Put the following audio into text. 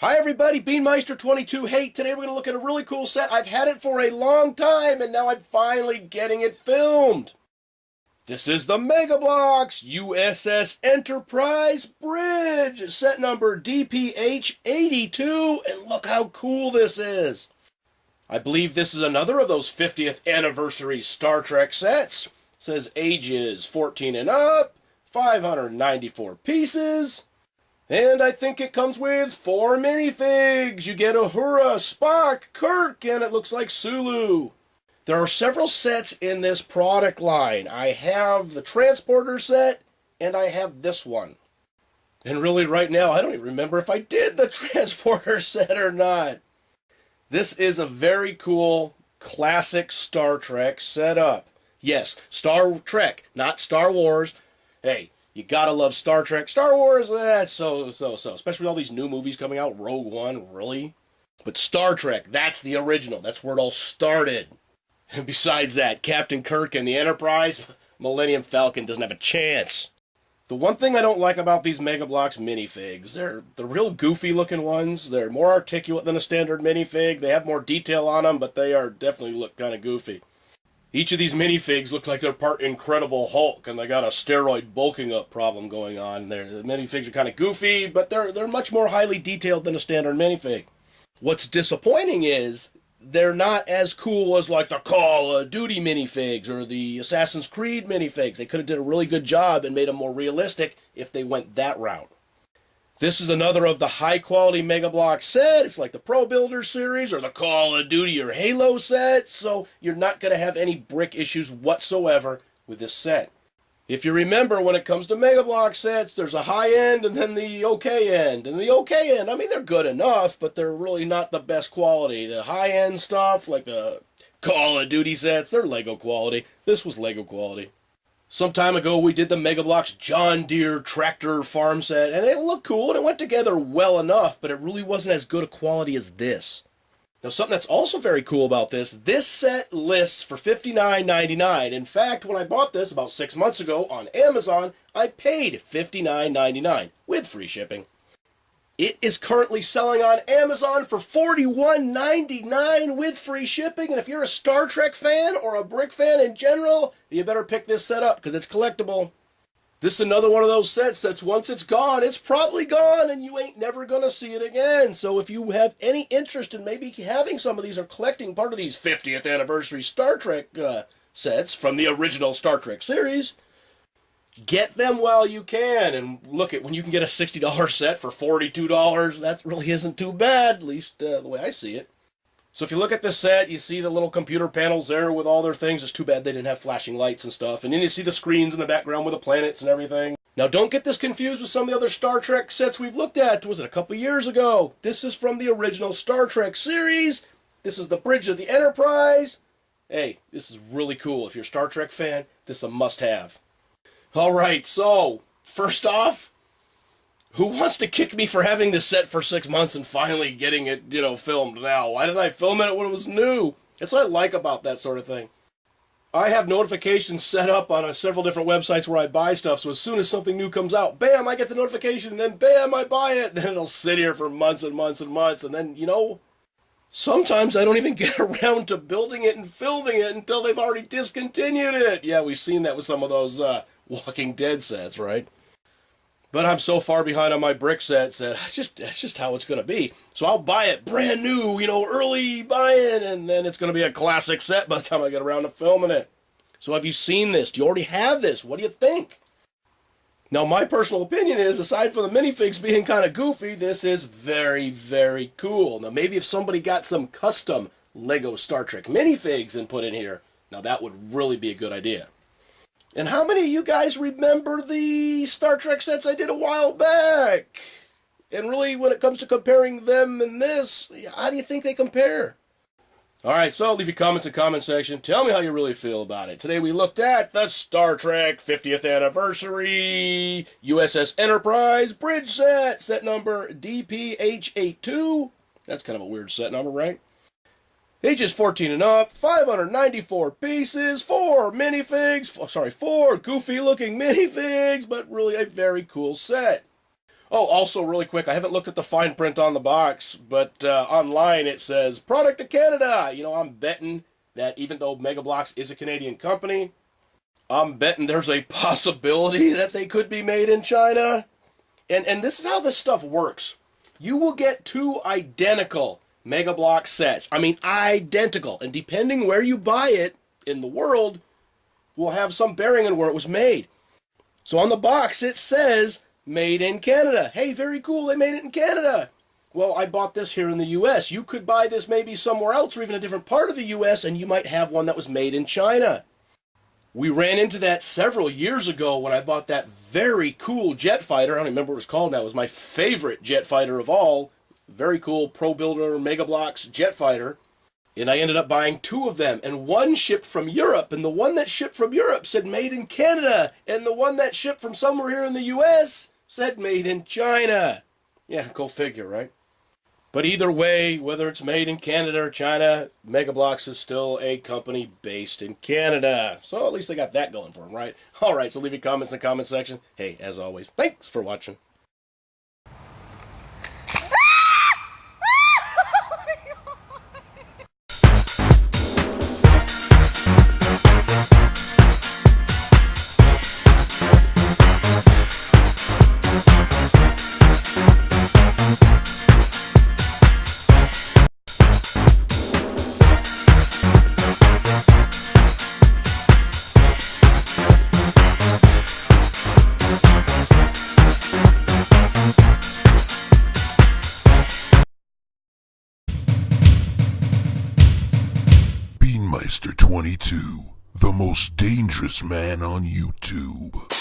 Hi everybody, Beanmeister22. Hey, today we're going to look at a really cool set. I've had it for a long time and now I'm finally getting it filmed. This is the MegaBloks USS Enterprise Bridge, set number DPH82, and look how cool this is. I believe this is another of those 50th anniversary Star Trek sets. It says ages 14 and up, 594 pieces. And I think it comes with 4 minifigs. You get Uhura, Spock, Kirk, and it looks like Sulu. There are several sets in this product line. I have the transporter set, and I have this one. And really right now, I don't even remember if I did the transporter set or not. This is a very cool, classic Star Trek setup. Yes, Star Trek, not Star Wars. Hey, you gotta love Star Trek. Star Wars, that's so. Especially with all these new movies coming out. Rogue One, really? But Star Trek, that's the original. That's where it all started. And besides that, Captain Kirk and the Enterprise, Millennium Falcon doesn't have a chance. The one thing I don't like about these MegaBloks minifigs, they're the real goofy looking ones. They're more articulate than a standard minifig. They have more detail on them, but they are definitely look kind of goofy. Each of these minifigs look like they're part Incredible Hulk, and they got a steroid bulking up problem going on there. The minifigs are kind of goofy, but they're much more highly detailed than a standard minifig. What's disappointing is they're not as cool as like the Call of Duty minifigs or the Assassin's Creed minifigs. They could have did a really good job and made them more realistic if they went that route. This is another of the high-quality MegaBloks set. It's like the Pro Builder series or the Call of Duty or Halo set, so you're not going to have any brick issues whatsoever with this set. If you remember, when it comes to MegaBloks sets, there's a high end and then the okay end. And the okay end, I mean, they're good enough, but they're really not the best quality. The high-end stuff, like the Call of Duty sets, they're Lego quality. This was Lego quality. Some time ago, we did the MegaBloks John Deere tractor farm set, and it looked cool, and it went together well enough, but it really wasn't as good a quality as this. Now, something that's also very cool about this set lists for $59.99. In fact, when I bought this about 6 months ago on Amazon, I paid $59.99 with free shipping. It is currently selling on Amazon for $41.99 with free shipping. And if you're a Star Trek fan or a brick fan in general, you better pick this set up because it's collectible. This is another one of those sets that's once it's gone, it's probably gone and you ain't never going to see it again. So if you have any interest in maybe having some of these or collecting part of these 50th anniversary Star Trek sets from the original Star Trek series, get them while you can, and look at when you can get a $60 set for $42, that really isn't too bad, at least the way I see it. So if you look at this set, you see the little computer panels there with all their things. It's too bad they didn't have flashing lights and stuff. And then you see the screens in the background with the planets and everything. Now don't get this confused with some of the other Star Trek sets we've looked at. Was it a couple years ago? This is from the original Star Trek series. This is the Bridge of the Enterprise. Hey, this is really cool. If you're a Star Trek fan, this is a must-have. Alright, so, first off, who wants to kick me for having this set for 6 months and finally getting it, filmed now? Why didn't I film it when it was new? That's what I like about that sort of thing. I have notifications set up on several different websites where I buy stuff, so as soon as something new comes out, bam, I get the notification, and then bam, I buy it, and then it'll sit here for months and months and months, and then, sometimes I don't even get around to building it and filming it until they've already discontinued it. Yeah, we've seen that with some of those Walking Dead sets, right? But I'm so far behind on my brick sets that that's just how it's going to be. So I'll buy it brand new, early buy-in, and then it's going to be a classic set by the time I get around to filming it. So have you seen this? Do you already have this? What do you think? Now, my personal opinion is, aside from the minifigs being kind of goofy, this is very, very cool. Now, maybe if somebody got some custom Lego Star Trek minifigs and put in here, now that would really be a good idea. And how many of you guys remember the Star Trek sets I did a while back? And really, when it comes to comparing them and this, how do you think they compare? Alright, so leave your comments in the comment section. Tell me how you really feel about it. Today we looked at the Star Trek 50th Anniversary USS Enterprise Bridge set. Set number DPH82. That's kind of a weird set number, right? Ages 14 and up, 594 pieces, 4 goofy looking minifigs, but really a very cool set. Oh, also, really quick, I haven't looked at the fine print on the box, but online it says product of Canada. You know, I'm betting that even though MegaBloks is a Canadian company, I'm betting there's a possibility that they could be made in China. And this is how this stuff works. You will get two identical MegaBloks sets. I mean, identical. And depending where you buy it in the world, will have some bearing on where it was made. So on the box it says made in Canada. Hey, very cool, they made it in Canada. Well, I bought this here in the US. You could buy this maybe somewhere else or even a different part of the US, and you might have one that was made in China. We ran into that several years ago when I bought that very cool jet fighter. I don't remember what it was called now. It was my favorite jet fighter of all. Very cool Pro Builder MegaBloks jet fighter. And I ended up buying two of them, and one shipped from Europe, and the one that shipped from Europe said made in Canada, and the one that shipped from somewhere here in the US said made in China. Yeah, go figure, right? But either way, whether it's made in Canada or China, MegaBloks is still a company based in Canada. So at least they got that going for them, right? All right, so leave your comments in the comment section. Hey, as always, thanks for watching. Meister 22, the most dangerous man on YouTube.